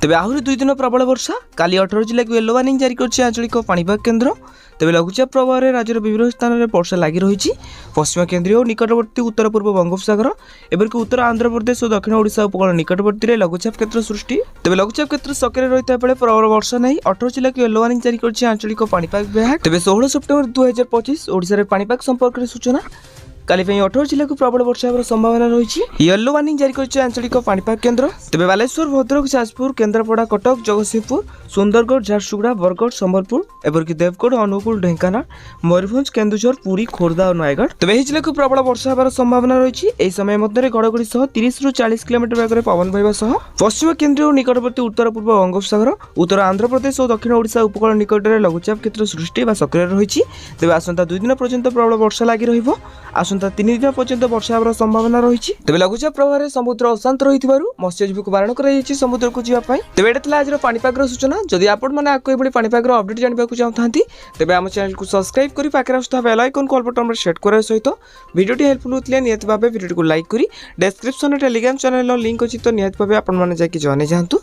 तेबे आहरी 2 दिन प्रबल वर्षा काली 18 जिला को येलो वार्निंग जारी कर आंचलिक पाणीपाग केन्द्र। तेबे लघुचाप प्रभाव में राज्यर विभिन्न स्थान में वर्षा लगी रही। पश्चिम केन्द्रीय और निकटवर्ती उत्तर पूर्व बंगोपसागर एवं उत्तर आंध्र प्रदेश और दक्षिण ओडिशा उपकूल निकटवर्ती लघुचाप क्षेत्र सृष्टि। तेबे लघुचाप क्षेत्र सक्रिय रही बेले प्रबल वर्षा नहीं 18 जिला को येलो वार्निंग जारी कर आंचलिक पाणीपाग विभाग। तेबे 16 सेप्टेम्बर 2025 ओडिशा रे पाणीपाग संपर्क में सूचना। काली 18 जिला को प्रबल वर्षा होकर संभावना रही। येलो वार्निंग जारी कर आंचलिक पाणीपाग केन्द्र। तेबे बालेश्वर भद्रक जाजपुर केन्द्रापड़ा कटक जगतसिंहपुर सुंदरगढ़ झारसुगुड़ा बरगढ़ संबलपुर एवं देवगढ़ अनुगुल ढेंकानाल मयूरभंज केन्दुझर पुरी खोर्धा और नयगढ़। तेबे जिला को प्रबल वर्षा होकर संभावना रही। यह समय मध्य घड़घड़ी 30 ରୁ 40 किलोमीटर वेग पवन बहवा पश्चिम केन्द्रीय और निकटवर्ती उत्तर पूर्व बंगोपसागर उत्तर आंध्र प्रदेश और दक्षिण ओडिशा उपकूल निकट में लघुचाप क्षेत्र सृष्टि सक्रिय रही। तेबे आसंता 2 दिन पर्यंत प्रबल वर्षा लगी रही। आसंता 3 दिन पर्यंत वर्षा होकर संभावना रही। तेबे लघुचाप प्रभाव में समुद्र अशांत रही मत्स्यजीवी को बारण कर समुद्र को जावाई। तेबे एटा आज पाणीपाग सूचना। जदि आपण मैंने आपको ये पाणीपाग अपडेट जानवा चाहते तेज आम चैनल को सब्सक्राइब कर पाखे आसुवा बेल आइकन कॉल बटन में सेट करने सहित वीडियो हेल्पफुल होता निहत भाव वीडियो को लाइक करी डिस्क्रिप्शन टेलीग्राम चैनल लिंक अच्छी तो निहत भाव आपने जॉइन जातु।